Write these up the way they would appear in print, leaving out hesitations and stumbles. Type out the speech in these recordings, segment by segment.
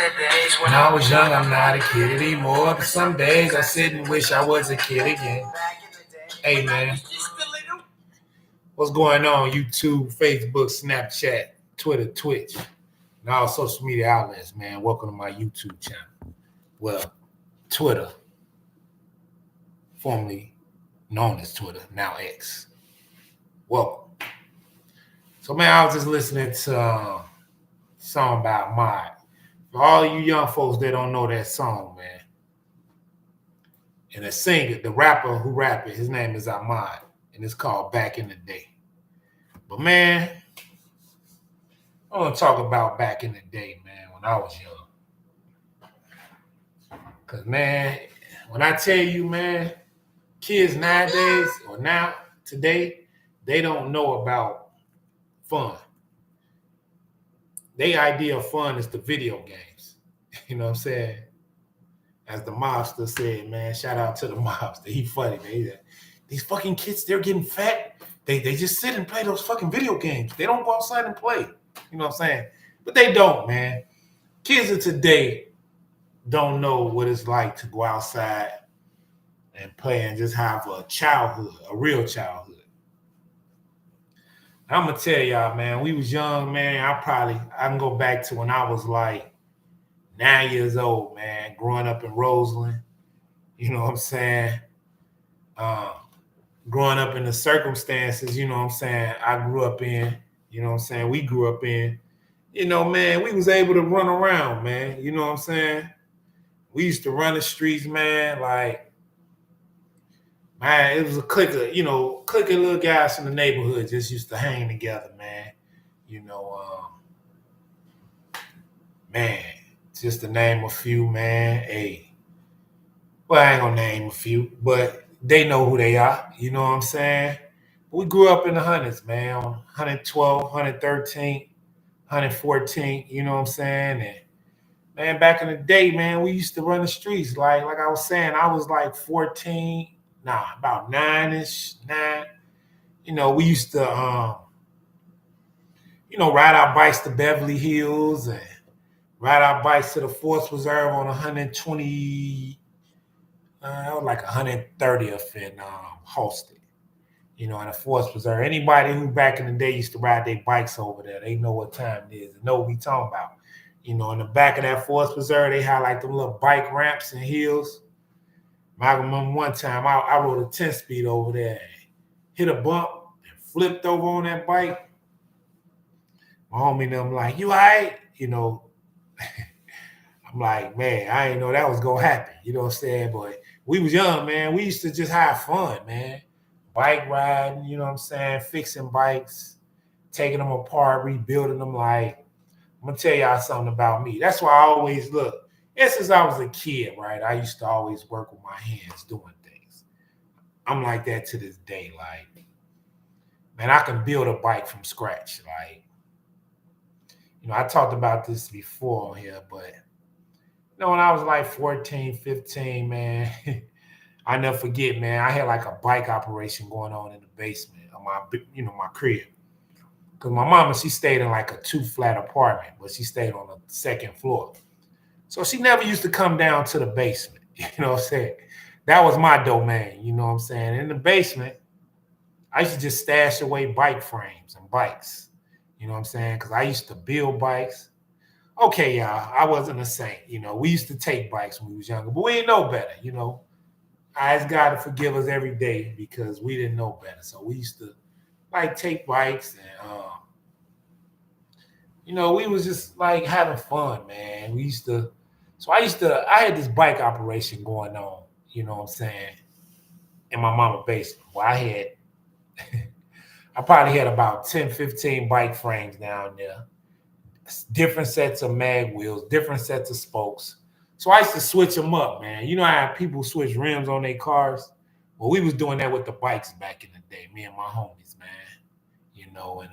When I was young, I'm not a kid anymore. But some days I sit and wish I was a kid again. Hey, man. What's going on? YouTube, Facebook, Snapchat, Twitter, Twitch, and all social media outlets, man. Welcome to my YouTube channel. Well, Twitter, formerly known as Twitter, now X. Welcome. So, man, I was just listening to a song about Mod. For all you young folks that don't know that song, man, and the singer, the rapper who rapped it, his name is Ahmad, and it's called Back in the Day. But, man, I want to talk about back in the day, man, when I was young. Because, man, when I tell you, man, kids nowadays or now, today, they don't know about fun. Their idea of fun is the video games. You know what I'm saying? As the mobster said, man, shout out to the mobster. He funny, man. These fucking kids, they're getting fat. They just sit and play those fucking video games. They don't go outside and play. You know what I'm saying? But they don't, man. Kids of today don't know what it's like to go outside and play and just have a childhood, a real childhood. I'm going to tell y'all, man, we was young, man. I can go back to when I was like 9 years old, man, growing up in Roseland. You know what I'm saying? Growing up in the circumstances, you know what I'm saying, I grew up in, you know what I'm saying, we grew up in, you know, man, we was able to run around, man. You know what I'm saying? We used to run the streets, man, like, man, it was a clique of little guys in the neighborhood just used to hang together, man. You know, man, just to name a few, man. Hey, well, I ain't gonna name a few, but they know who they are. You know what I'm saying? We grew up in the hundreds, man, on 112, 113, 114, you know what I'm saying? And man, back in the day, man, we used to run the streets. Like I was saying, I was like 14, about 9-ish, 9. You know, we used to ride our bikes to Beverly Hills and ride our bikes to the Forest Reserve on 120, like 130th and Halsted. You know, in the Forest Reserve. Anybody who back in the day used to ride their bikes over there, they know what time it is. They know what we talking about. You know, in the back of that Forest Reserve, they had like them little bike ramps and hills. I remember one time I rode a 10-speed over there, hit a bump, and flipped over on that bike. My homie and them like, you all right? You know, I'm like, man, I didn't know that was going to happen. You know what I'm saying? But we was young, man. We used to just have fun, man. Bike riding, you know what I'm saying? Fixing bikes, taking them apart, rebuilding them. Like, I'm going to tell y'all something about me. That's why I always look. And since I was a kid, right, I used to always work with my hands doing things. I'm like that to this day. Like, man, I can build a bike from scratch. Like, you know, I talked about this before on here, but, you know, when I was like 14, 15, man, I never forget, man, I had like a bike operation going on in the basement of my crib. Because my mama, she stayed in like a 2-flat apartment, but she stayed on the second floor. So she never used to come down to the basement. You know what I'm saying? That was my domain, you know what I'm saying? In the basement, I used to just stash away bike frames and bikes. You know what I'm saying? Because I used to build bikes. Okay, y'all, I wasn't a saint. You know, we used to take bikes when we was younger, but we didn't know better, you know. I ask God to forgive us every day because we didn't know better. So we used to like take bikes and you know, we was just like having fun, man. I had this bike operation going on, you know what I'm saying, in my mama basement. Well, I probably had about 10, 15 bike frames down there, different sets of mag wheels, different sets of spokes. So I used to switch them up, man. You know how people switch rims on their cars? Well, we was doing that with the bikes back in the day, me and my homies, man. You know, and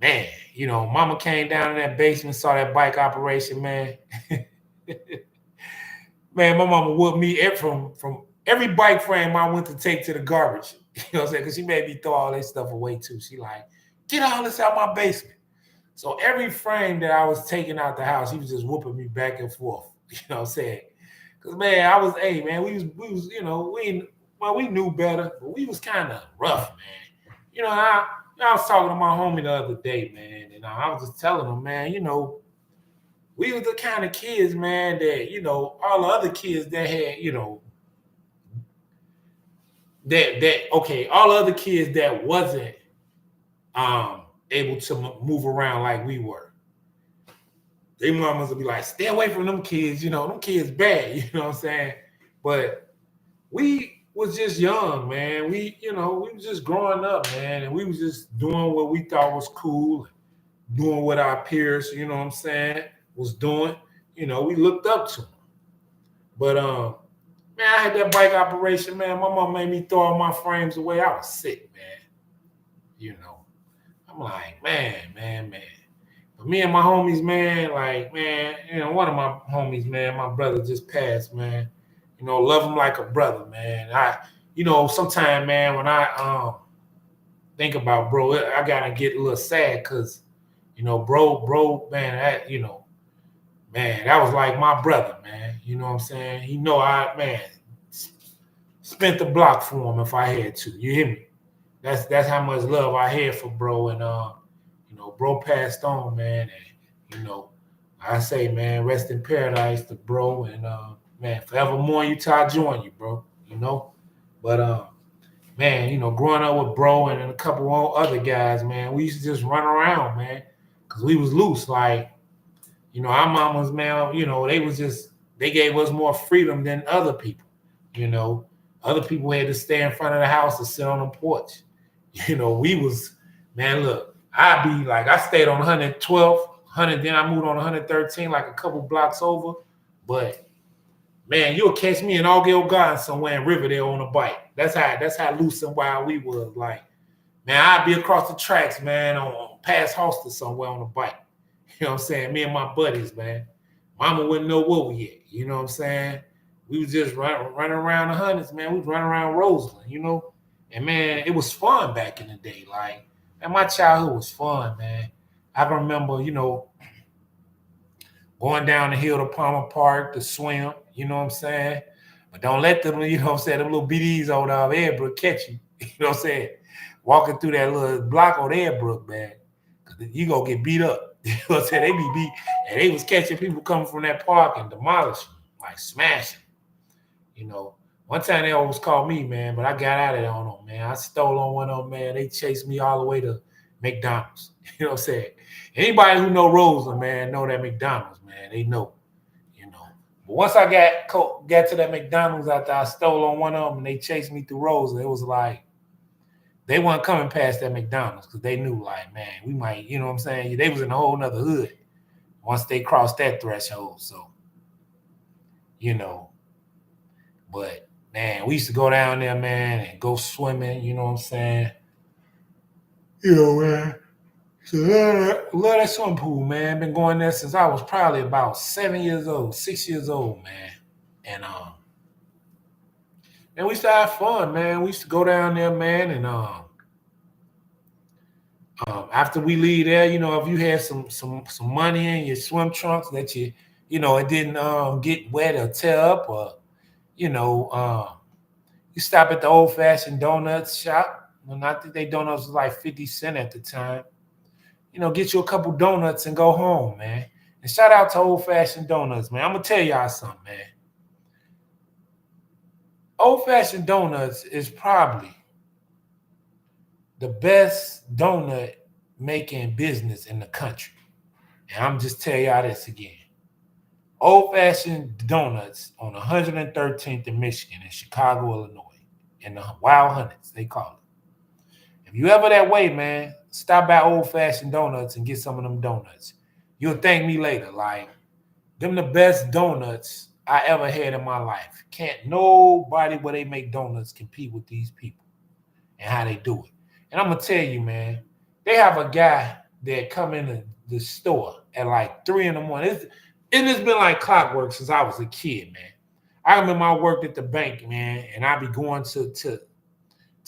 man, you know, mama came down in that basement, saw that bike operation, man. Man, my mama whooped me from every bike frame I went to take to the garbage. You know what I'm saying? Because she made me throw all that stuff away too. She like, get all this out my basement. So every frame that I was taking out the house, he was just whooping me back and forth. You know what I'm saying? Cause man, hey man, we was we knew better, but we was kind of rough, man. I was talking to my homie the other day, man, and I was just telling him, man, we was the kind of kids, man, that all the other kids that had, all the other kids that wasn't um able to move around like we were. They mamas would be like, stay away from them kids, them kids bad, you know what I'm saying? But we was just young, man. We was just growing up, man, and we was just doing what we thought was cool, doing what our peers, you know what I'm saying, was doing. We looked up to them. But man, I had that bike operation, man. My mom made me throw all my frames away. I was sick, man. I'm like, man. But me and my homies, man, like, man, one of my homies, man, my brother just passed, man. Love him like a brother, man. Sometimes, man, when I think about bro, I gotta get a little sad because, bro, man, man, that was like my brother, man. You know what I'm saying? Man, spent the block for him if I had to. You hear me? That's how much love I had for bro, and bro passed on, man, and I say, man, rest in paradise to bro, and man, forevermore you till I join you, bro. But man, growing up with bro and a couple of other guys, man, we used to just run around, man, because we was loose. Like, our mamas, man, they gave us more freedom than other people. Other people had to stay in front of the house or sit on the porch. We was, man, look, I stayed on 112, then I moved on 113, like a couple blocks over. But man, you'll catch me in Augill Garden somewhere in Riverdale on a bike. That's how loose and wild we was. Like, man, I'd be across the tracks, man, on past Halster somewhere on a bike. You know what I'm saying? Me and my buddies, man. Mama wouldn't know what we at. You know what I'm saying? We was just running around the hundreds, man. We was running around Roseland, And man, it was fun back in the day. Like, man, my childhood was fun, man. I can remember, going down the hill to Palmer Park to swim, you know what I'm saying? But don't let them, you know what I'm saying, them little BDs over there Edbrook catch you. You know what I'm saying? Walking through that little block on Edbrook, man. You gonna get beat up. You know what I'm saying? They be beat, and they was catching people coming from that park and demolish them, like smash them. One time they almost called me, man, but I got out of there on them, man. I stole on one of them, man. They chased me all the way to McDonald's. You know what I'm saying? Anybody who know Roseland, man, know that McDonald's, man. They know. But once I got to that McDonald's after I stole on one of them and they chased me through Roseland, it was like they weren't coming past that McDonald's because they knew, like, man, we might, you know what I'm saying? They was in a whole nother hood once they crossed that threshold. So, but man, we used to go down there, man, and go swimming, you know what I'm saying? Man. So love that swimming pool, man. Been going there since I was probably about 6 years old, man. And man, we used to have fun, man. We used to go down there, man, and after we leave there, if you had some money in your swim trunks that it didn't get wet or tear up, or you stop at the old fashioned donuts shop. Well, I think they donuts was like 50 cents at the time. Get you a couple donuts and go home, man. And shout out to Old Fashioned Donuts, man. I'm gonna tell y'all something, man. Old Fashioned Donuts is probably the best donut making business in the country. And I'm just tell y'all this again. Old Fashioned Donuts on 113th in Michigan in Chicago, Illinois. In the Wild Hunteds, they call it. If you ever that way, man, stop by Old Fashioned Donuts and get some of them donuts. You'll thank me later. Like, them the best donuts I ever had in my life. Can't nobody where they make donuts compete with these people and how they do it. And I'm going to tell you, man, they have a guy that come in the store at like 3 in the morning. It's been like clockwork since I was a kid, man. I remember I worked at the bank, man, and I'd be going to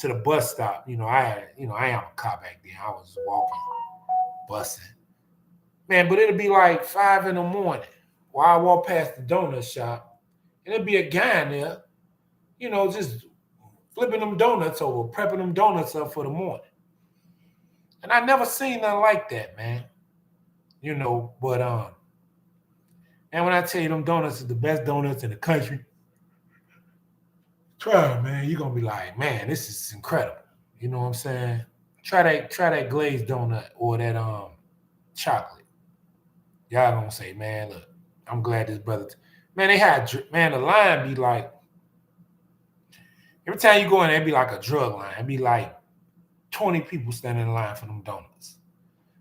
the bus stop. I am a cop back then. I was walking, busing. Man, but it'll be like 5 in the morning while I walk past the donut shop, and it'll be a guy in there, just flipping them donuts over, prepping them donuts up for the morning. And I never seen nothing like that, man. But and when I tell you them donuts is the best donuts in the country, try them, man. You're gonna be like, man, this is incredible. You know what I'm saying? Try that glazed donut or that chocolate. Y'all gonna say, man, look, I'm glad this brother. Man, the line be like, every time you go in, there, it be like a drug line. It be like 20 people standing in line for them donuts.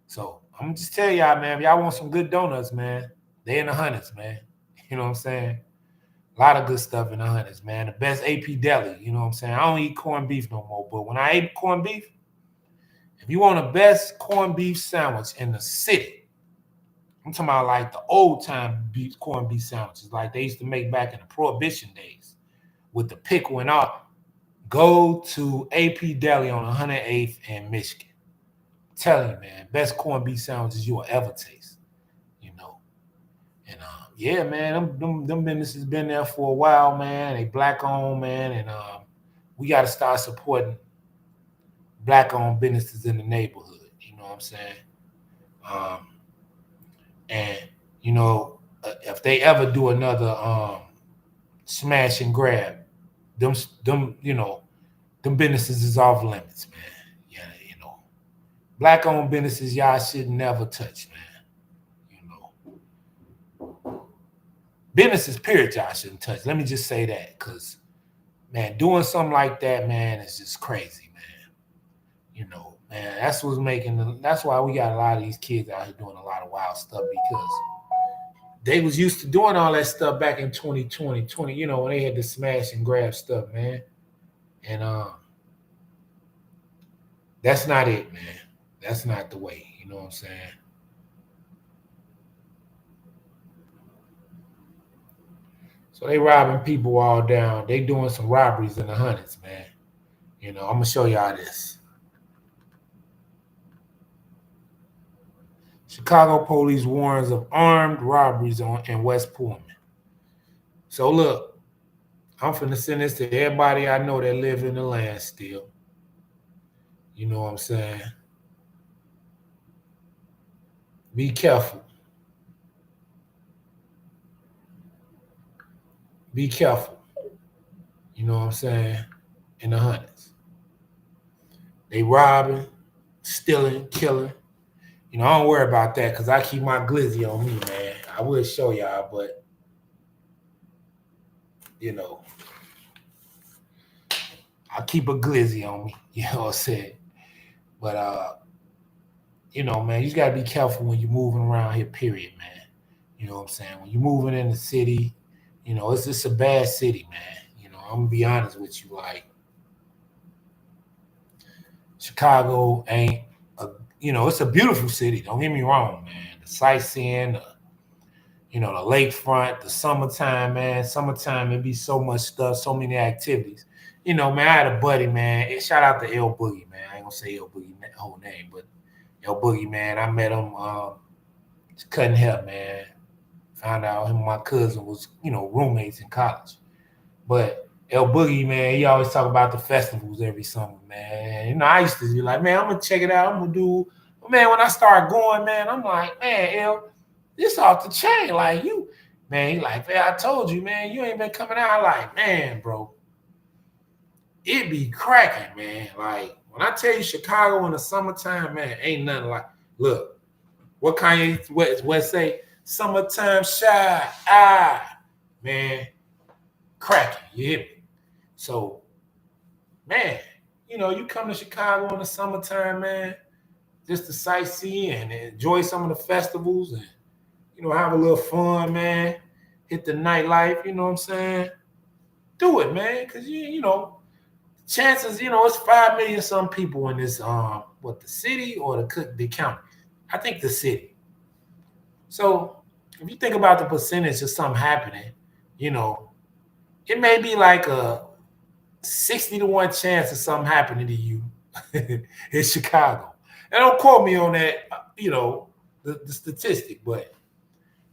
So I'm gonna just tell y'all, man, if y'all want some good donuts, man, they in the hundreds, man. You know what I'm saying? A lot of good stuff in the hundreds, man. The best AP deli, you know what I'm saying? I don't eat corned beef no more, but when I ate corned beef, if you want the best corned beef sandwich in the city, I'm talking about like the old time corned beef sandwiches, like they used to make back in the Prohibition days with the pickle and all. Go to AP Deli on 108th and Michigan. I'm telling you, man, best corned beef sandwiches you will ever taste. And yeah, man, them businesses been there for a while, man. They black owned, man, and we got to start supporting black owned businesses in the neighborhood. You know what I'm saying? And if they ever do another smash and grab, them businesses is off limits, man. Yeah, black owned businesses y'all should never touch, man. Businesses, period, y'all shouldn't touch. Let me just say that, because, man, doing something like that, man, is just crazy, man. Man, that's why we got a lot of these kids out here doing a lot of wild stuff, because they was used to doing all that stuff back in 2020, when they had the smash and grab stuff, man. And that's not it, man. That's not the way, you know what I'm saying? So they robbing people all down. They doing some robberies in the hundreds, man. I'm gonna show y'all this. Chicago police warns of armed robberies in West Pullman. So look, I'm finna send this to everybody I know that live in the land still. You know what I'm saying? Be careful. Be careful. You know what I'm saying? In the hundreds. They robbing, stealing, killing. I don't worry about that because I keep my glizzy on me, man. I will show y'all, but I keep a glizzy on me. You know what I'm saying? But man, you just gotta be careful when you're moving around here, period, man. You know what I'm saying? When you're moving in the city, it's just a bad city, man. I'm gonna be honest with you, like Chicago ain't it's a beautiful city. Don't get me wrong, man. The sightseeing, the lakefront, the summertime, man. Summertime, it be so much stuff, so many activities. Man, I had a buddy, man. Shout out to L Boogie, man. I ain't gonna say L Boogie whole name, but L Boogie, man. I met him cutting hair, man. Found out him and my cousin was, roommates in college. But El Boogie, man, he always talk about the festivals every summer, man. I used to be like, man, I'm gonna check it out. I'm gonna do. But man, when I start going, man, I'm like, man, El, this off the chain. Like you, man. He like, man, I told you, man, you ain't been coming out. like, man, bro, it be cracking, man. Like when I tell you Chicago in the summertime, man, ain't nothing like. Look, what Kanye West say? Summertime shy, man, cracking. You hear me? So, man, you come to Chicago in the summertime, man, just to sightsee and enjoy some of the festivals and, have a little fun, man. Hit the nightlife, you know what I'm saying? Do it, man, because, chances, it's 5 million some people in this, the city or the county? I think the city. So, if you think about the percentage of something happening, it may be like a 60-1 chance of something happening to you in Chicago. And don't quote me on that, the statistic. But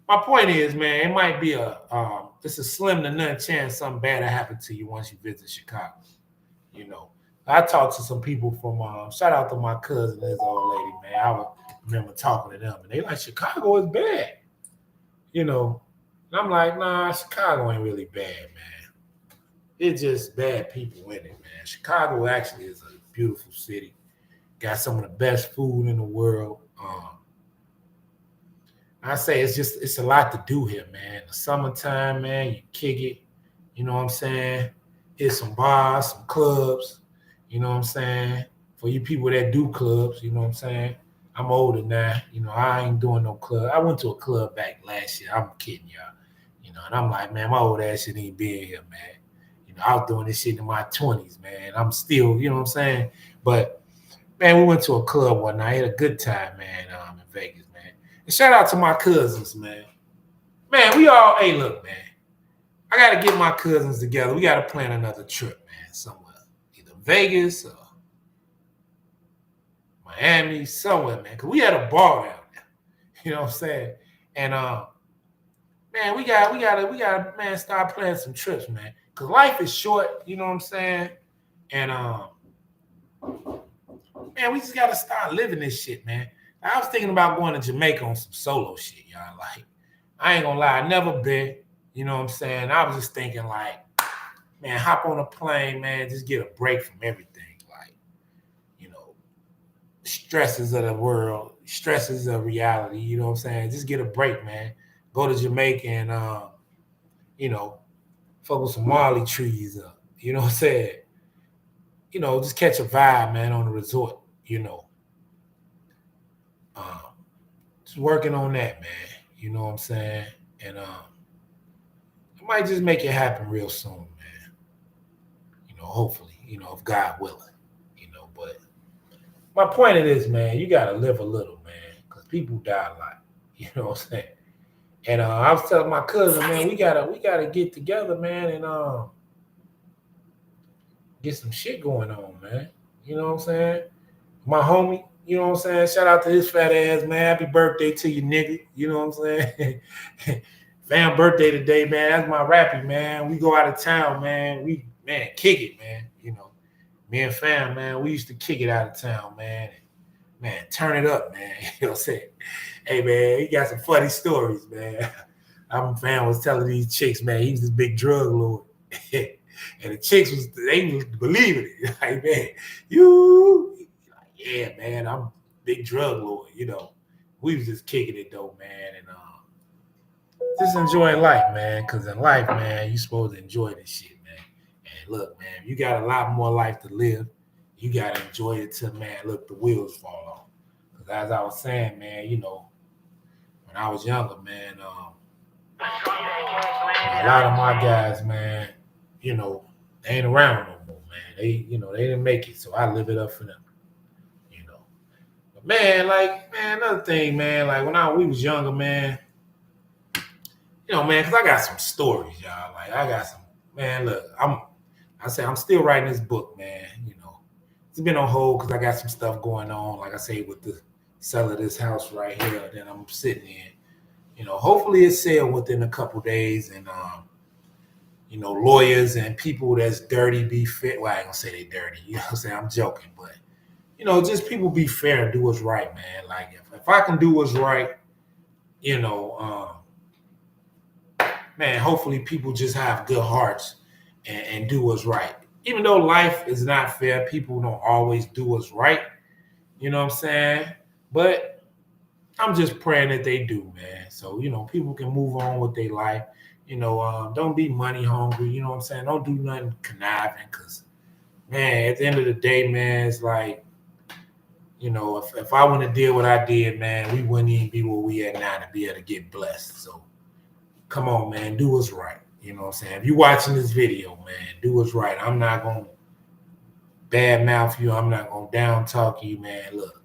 my point is, man, it might be it's a slim to none chance something bad will happen to you once you visit Chicago. You know, I talked to some people from shout out to my cousin and his old lady, man. I remember talking to them, and they like Chicago is bad. You know, and I'm like, nah, Chicago ain't really bad, man. It's just bad people in it, man. Chicago actually is a beautiful city. Got some of the best food in the world. I say it's a lot to do here, man. The summertime, man, you kick it. You know what I'm saying? Hit some bars, some clubs. You know what I'm saying? For you people that do clubs, you know what I'm saying? I'm older now. You know, I ain't doing no club. I went to a club back last year. I'm kidding y'all. You know, and I'm like, man, my old ass shouldn't even be in here, man. You know, I was doing this shit in my 20s, man. I'm still, you know what I'm saying? But man, we went to a club one night, had a good time, man, in Vegas, man. And shout out to my cousins, man. Man, hey, look, man. I got to get my cousins together. We got to plan another trip, man, somewhere. Either Vegas or Miami, somewhere, man. Because we had a ball down there. You know what I'm saying? And, man, we gotta, man, start planning some trips, man. Because life is short, you know what I'm saying? And, man, we just got to start living this shit, man. I was thinking about going to Jamaica on some solo shit, y'all. Like, I ain't gonna lie, I never been, you know what I'm saying? I was just thinking, like, man, hop on a plane, man, just get a break from everything. Like, you know, stresses of the world, stresses of reality, you know what I'm saying? Just get a break, man. Go to Jamaica and, you know, fuck with some Marley trees up, you know what I'm saying? You know, just catch a vibe, man, on the resort, you know. Just working on that, man. You know what I'm saying? And I might just make it happen real soon, man. You know, hopefully, you know, if God willing, you know. But my point of this, man, you gotta live a little, man, because people die a lot. You know what I'm saying? And I was telling my cousin, man, we gotta get together, man, and get some shit going on, man. You know what I'm saying? My homie, you know what I'm saying? Shout out to his fat ass, man. Happy birthday to you, nigga. You know what I'm saying? Fam birthday today, man. That's my rappy, man. We go out of town, man. We, man, kick it, man. You know, me and fam, man, we used to kick it out of town, man. Man, turn it up, man. You know what I'm saying? Hey, man, he got some funny stories, man. I'm fan was telling these chicks, man, he was this big drug lord. And the chicks they was believing it. Like, man, yeah, man, I'm big drug lord, you know. We was just kicking it though, man, and just enjoying life, man. Because in life, man, you supposed to enjoy this shit, man. And look, man, you got a lot more life to live. You gotta enjoy it till, man, look, the wheels fall off. Because as I was saying, man, you know, when I was younger, man, a lot of my guys, man, you know, they ain't around no more, man. They, you know, they didn't make it, so I live it up for them. But man, like, man, another thing, man, like when we was younger, man, you know, man, because I got some stories, y'all. Like, I got some, man, look, I'm still writing this book, man. You know, it's been on hold because I got some stuff going on, like I say, with the sell of this house right here that I'm sitting in. You know, hopefully it's sell within a couple days, and you know, lawyers and people that's dirty be fair. Well, I ain't gonna say they dirty. You know what I'm saying? I'm joking, but you know, just people be fair and do what's right, man. Like if I can do what's right, you know, man, hopefully people just have good hearts and do what's right. Even though life is not fair, people don't always do what's right. You know what I'm saying? But I'm just praying that they do, man. So, you know, people can move on with their life. You know, don't be money hungry. You know what I'm saying? Don't do nothing conniving because, man, at the end of the day, man, it's like, you know, if I want to deal what I did, man, we wouldn't even be where we at now to be able to get blessed. So, come on, man, do what's right. You know what I'm saying? If you're watching this video, man, do what's right. I'm not going to bad mouth you. I'm not going to down talk you, man. Look,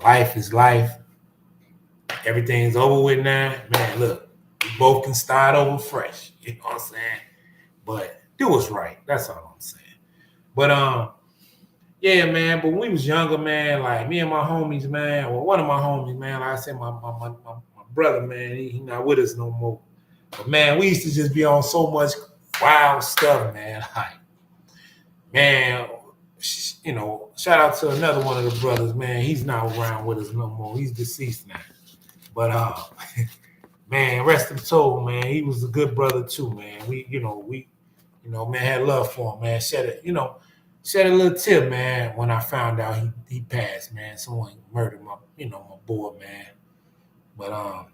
life is life. Everything's over with now. Man, look, we both can start over fresh. You know what I'm saying? But do what's right. That's all I'm saying. But, Yeah, man. But when we was younger, man, like me and my homies, man, or one of my homies, man, like I said, my brother, man, he not with us no more. But man, we used to just be on so much wild stuff, man. Like, man, shout out to another one of the brothers, man. He's not around with us no more. He's deceased now. But man, rest his soul, man. He was a good brother too, man. Man, had love for him, man. Shed a little tear, man, when I found out he passed, man. Someone murdered my boy, man. But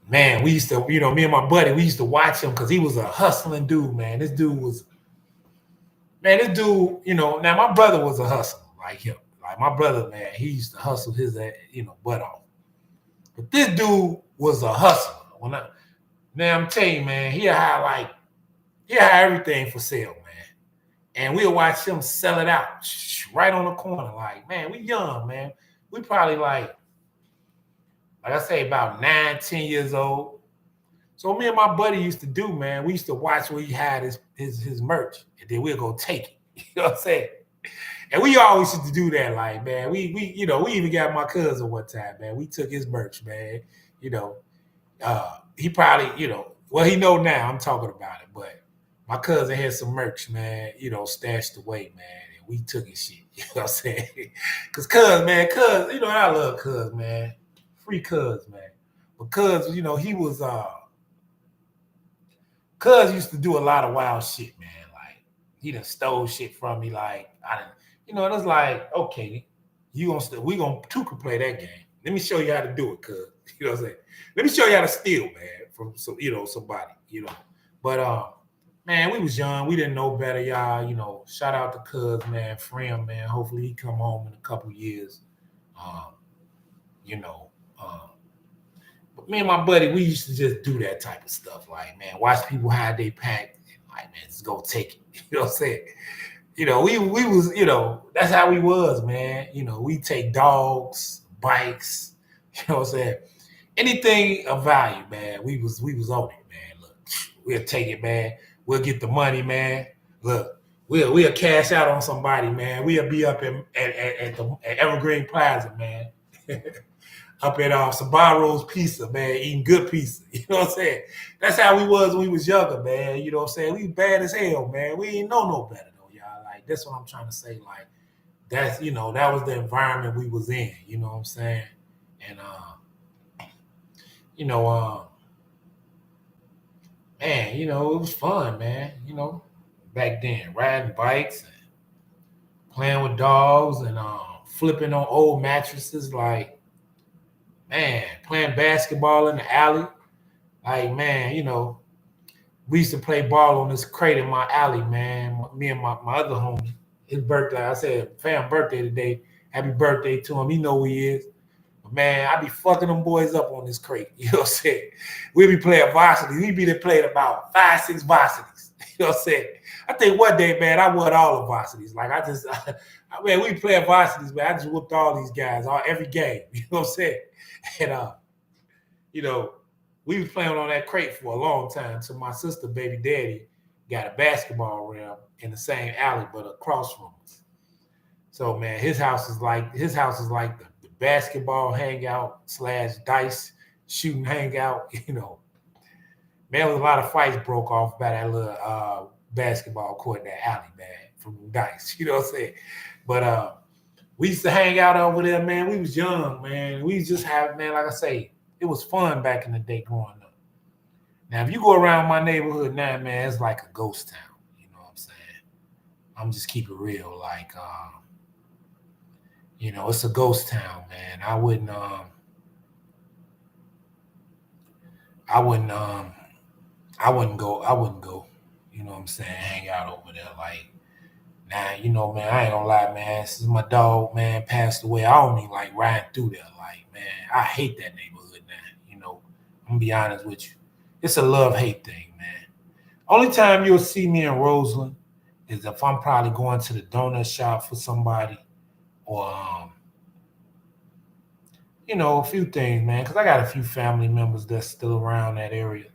man, we used to, me and my buddy, we used to watch him because he was a hustling dude, man. This dude, now my brother was a hustler like him. Like my brother, man, he used to hustle his, butt off. But this dude was a hustler. Now I'm telling you, man, he had everything for sale, man. And we'll watch him sell it out right on the corner. Like, man, we young, man. We probably like I say, about 9, 10 years old. So me and my buddy used to do, man, we used to watch where he had his merch, and then we'll go take it. You know what I'm saying? And we always used to do that, like, man, we even got my cousin one time, man. We took his merch, man. He probably, well, he know now I'm talking about it, but my cousin had some merch, man, stashed away, man, and we took his shit. You know what I'm saying? Because cuz, I love cuz, man. Free cuz, man. But cuz, he was cuz used to do a lot of wild shit, man. Like, he done stole shit from me. Like, I done, and it's like, okay, we gonna two can play that game. Let me show you how to do it, cuz. You know what I'm saying? Let me show you how to steal, man, from somebody, But man, we was young, we didn't know better, y'all. Shout out to cuz, man, friend, man. Hopefully he come home in a couple years. Um, you know, um, But me and my buddy, we used to just do that type of stuff. Like, man, watch people hide they pack. Like, man, just go take it. You know what I'm saying? We was, that's how we was, man. We take dogs, bikes, you know what I'm saying? Anything of value, man. We was on it, man. Look, we'll take it, man. We'll get the money, man. Look, we'll cash out on somebody, man. We'll be up at Evergreen Plaza, man. Up at Sabaro's Pizza, man, eating good pizza. You know what I'm saying? That's how we was when we was younger, man. You know what I'm saying? We bad as hell, man. We ain't know no better though, y'all. Like, that's what I'm trying to say. Like, that's that was the environment we was in. You know what I'm saying? And you know, man, it was fun, man. Back then, riding bikes and playing with dogs and flipping on old mattresses, like, man, playing basketball in the alley. Like, man, we used to play ball on this crate in my alley, man. Me and my other homie, his birthday. I said, fam, birthday today. Happy birthday to him. He know who he is. But man, I be fucking them boys up on this crate. You know what I'm saying? We be playing varsity. We be there playing about 5, 6 varsities. You know what I'm saying? I think one day, man, I won all the varsities. Like, man, we playing varsities, man. I just whooped all these guys, every game. You know what I'm saying? And you know, we was playing on that crate for a long time until my sister, baby daddy, got a basketball rim in the same alley, but across from us. So, man, his house is like the basketball hangout / dice shooting hangout. Man, a lot of fights broke off by that little basketball court in that alley, man, from dice. You know what I'm saying? But we used to hang out over there, man. We was young, man. We just have, man, like I say, it was fun back in the day growing up. Now, if you go around my neighborhood now, man, it's like a ghost town. You know what I'm saying? I'm just keep it real. Like, it's a ghost town, man. I wouldn't go, you know what I'm saying, hang out over there. Like, now, man, I ain't gonna lie, man. Since my dog, man, passed away, I don't even like riding through there. Like, man, I hate that neighborhood now. I'm gonna be honest with you. It's a love-hate thing, man. Only time you'll see me in Roseland is if I'm probably going to the donut shop for somebody, or a few things, man. Because I got a few family members that's still around that area,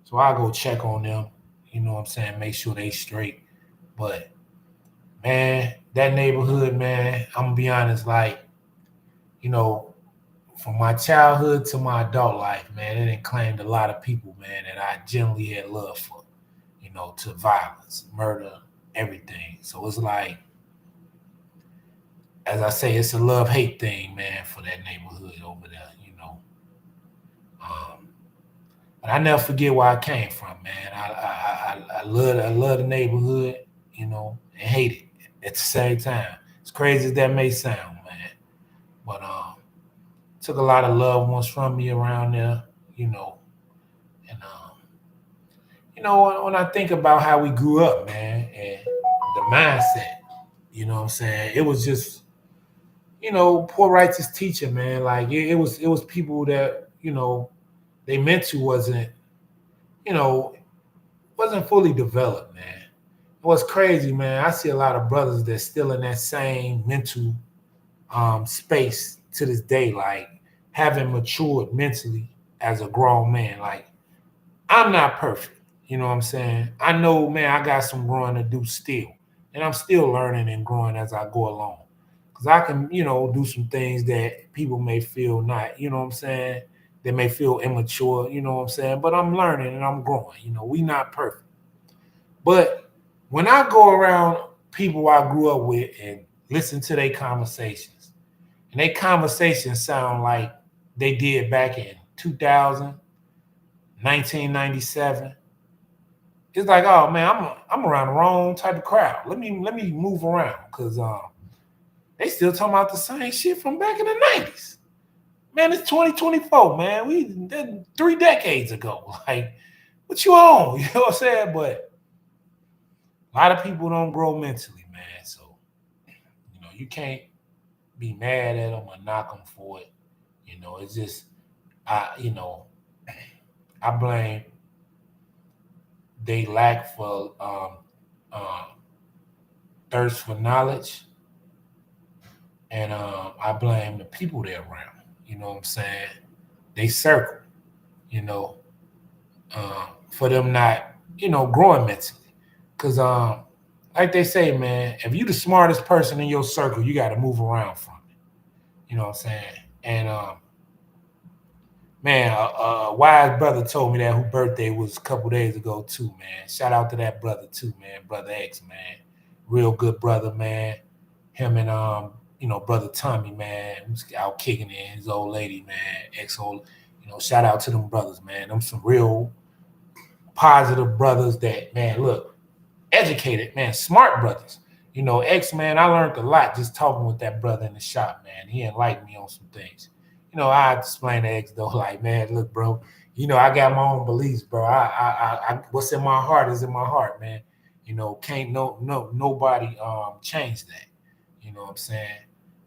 so I go check on them. You know what I'm saying? Make sure they straight. But Man, that neighborhood, man, I'm gonna be honest, like, you know, from my childhood to my adult life, man, it done claimed a lot of people, man, that I generally had love for, to violence, murder, everything. So it's like, as I say, it's a love hate thing, man, for that neighborhood over there. Um, but I never forget where I came from, man. I love the neighborhood, and hate it at the same time. As crazy as that may sound, man. But took a lot of loved ones from me around there, you know, and when I think about how we grew up, man, and the mindset, what I'm saying, it was just poor righteous teacher, man. Like it was people that they meant to you know wasn't fully developed, man. What's crazy, man, I see a lot of brothers that's still in that same mental space to this day, like having matured mentally as a grown man. Like I'm not perfect. You know what I'm saying? I know, man, I got some growing to do still. And I'm still learning and growing as I go along. Because I can, do some things that people may feel not, you know what I'm saying? They may feel immature, you know what I'm saying? But I'm learning and I'm growing. We not perfect. But when I go around people I grew up with and listen to their conversations, and their conversations sound like they did back in 2000, 1997. It's like, oh man, I'm around the wrong type of crowd. Let me move around because they still talking about the same shit from back in the 90s. Man, it's 2024, man. We did 3 decades ago. Like, what you on? You know what I'm saying? But a lot of people don't grow mentally, man. So, you can't be mad at them or knock them for it. It's just I blame they lack for uh, thirst for knowledge, and I blame the people they're around. You know what I'm saying? They circle, you know, for them not, growing mentally. Because, like they say, man, if you the smartest person in your circle, you got to move around from it. You know what I'm saying? And man, a wise brother told me that whose birthday was a couple days ago too, man. Shout out to that brother too, man. Brother X, man. Real good brother, man. Him and brother Tommy, man, who's out kicking in his old lady, man. Ex old, shout out to them brothers, man. Them some real positive brothers that, man, look, educated, man, smart brothers. X, man, I learned a lot just talking with that brother in the shop, man. He enlightened me on some things. I explained to X though, like, man, look, bro, I got my own beliefs, bro. What's in my heart is in my heart, man. Can't nobody change that. You know what I'm saying?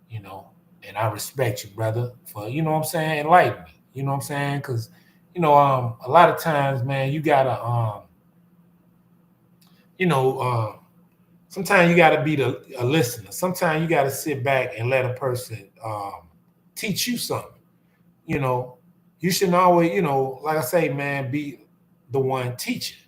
You know, and I respect you, brother, for what I'm saying, enlighten me. You know what I'm saying? Because a lot of times, man, you gotta you know, sometimes you got to be a listener. Sometimes you got to sit back and let a person teach you something. You know, you shouldn't always, like I say, man, be the one teaching.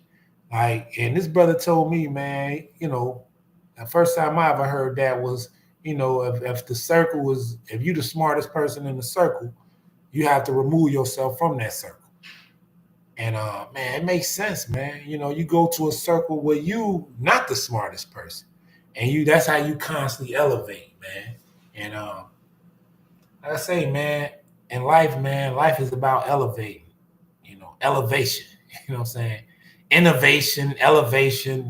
Like, and this brother told me, man, the first time I ever heard that was, if the circle was, if you the smartest person in the circle, you have to remove yourself from that circle. And man, it makes sense, man. You go to a circle where you not the smartest person. And that's how you constantly elevate, man. And like I say, man, life is about elevating, elevation. You know what I'm saying? Innovation, elevation,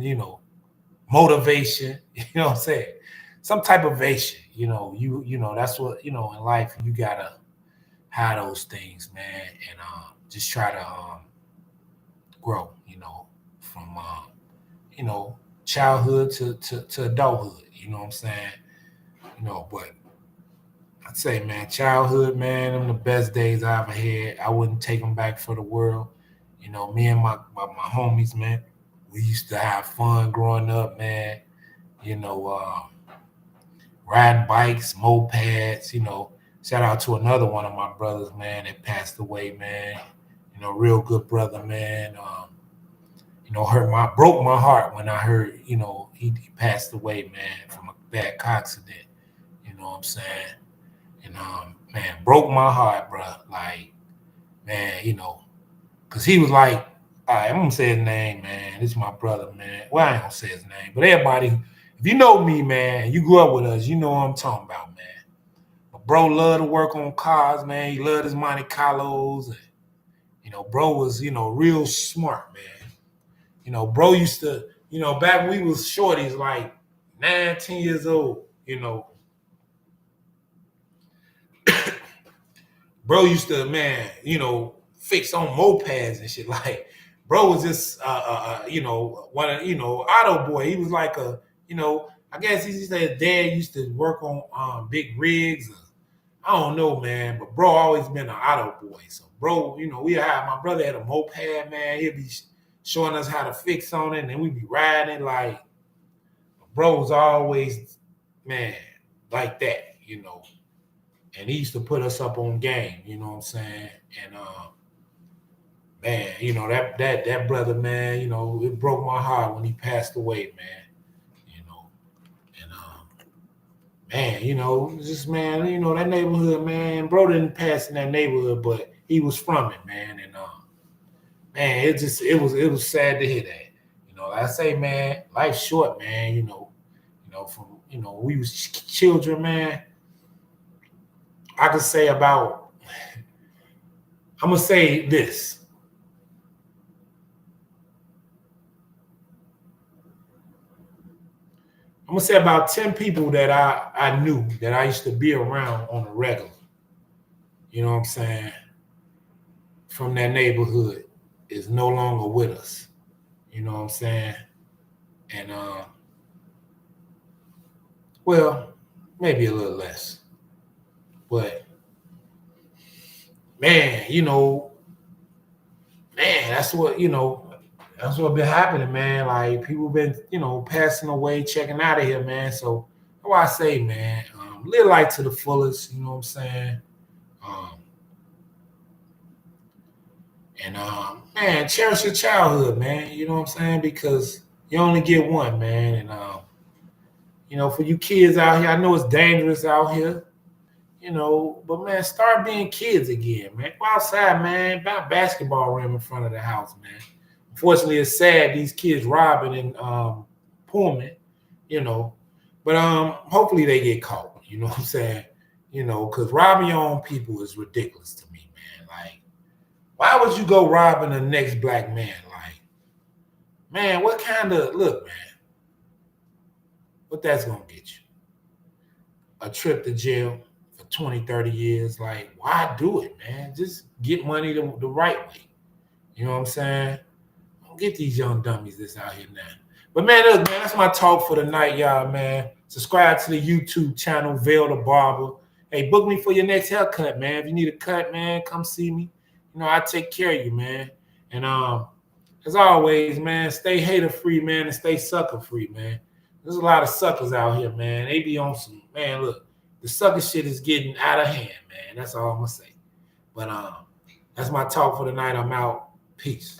motivation, you know what I'm saying? Some type of ovation, that's what, in life you gotta have those things, man, and just try to grow, from childhood to adulthood. You know what I'm saying? But I'd say, man, childhood, man, them the best days I ever had. I wouldn't take them back for the world. Me and my homies, man, we used to have fun growing up, man. You know, riding bikes, mopeds. Shout out to another one of my brothers, man, that passed away, man. Real good brother, man. broke my heart when I heard, he passed away, man, from a bad car accident. You know what I'm saying? And man, broke my heart, bro. Like, man, because he was like, all right, I'm gonna say his name, man. This is my brother, man. Well, I ain't gonna say his name, but everybody, if you know me, man, you grew up with us, you know what I'm talking about, man. But bro loved to work on cars, man. He loved his Monte Carlos. And, bro was, real smart, man. Bro used to, back when we was shorties, like 9, 10 years old, bro used to, man, fix on mopeds and shit. Like, bro was just, one of, auto boy. He was like I guess he said his dad used to work on big rigs. I don't know, man, but bro always been an auto boy. So, bro, my brother had a moped, man. He'd be showing us how to fix on it, and then we'd be riding it. Like, bro was always, man, like that, And he used to put us up on game, you know what I'm saying? And man, that brother, man, it broke my heart when he passed away, man. And man, just man, that neighborhood, man, bro didn't pass in that neighborhood, but he was from it, man. And man, it was sad to hear that. Like I say, man, life's short, man, from we was children, man. I could say about, I'm gonna say this. I'm gonna say about 10 people that I knew that I used to be around on a regular. You know what I'm saying? From that neighborhood is no longer with us. You know what I'm saying? And well, maybe a little less. But man, that's what been happening, man. Like, people been, passing away, checking out of here, man. So that's why I say, man, live life to the fullest, you know what I'm saying? And man, cherish your childhood, man. You know what I'm saying? Because you only get one, man. And for you kids out here, I know it's dangerous out here, but man, start being kids again, man. Go outside, man. About basketball rim in front of the house, man. Unfortunately, it's sad these kids robbing in Pullman, but hopefully they get caught. You know what I'm saying? Because robbing your own people is ridiculous to me, man. Like, why would you go robbing the next black man? Like, man, what kind of look, man? What that's gonna get you? A trip to jail for 20, 30 years. Like, why do it, man? Just get money the right way. You know what I'm saying? Don't get these young dummies that's out here now. But man, look, man, that's my talk for the night, y'all, man. Subscribe to the YouTube channel, Veil the Barber. Hey, book me for your next haircut, man. If you need a cut, man, come see me. I take care of you, man. And as always, man, stay hater free, man, and stay sucker free, man. There's a lot of suckers out here, man. They be on some, man, look, the sucker shit is getting out of hand, man. That's all I'm gonna say. But that's my talk for the night. I'm out. Peace.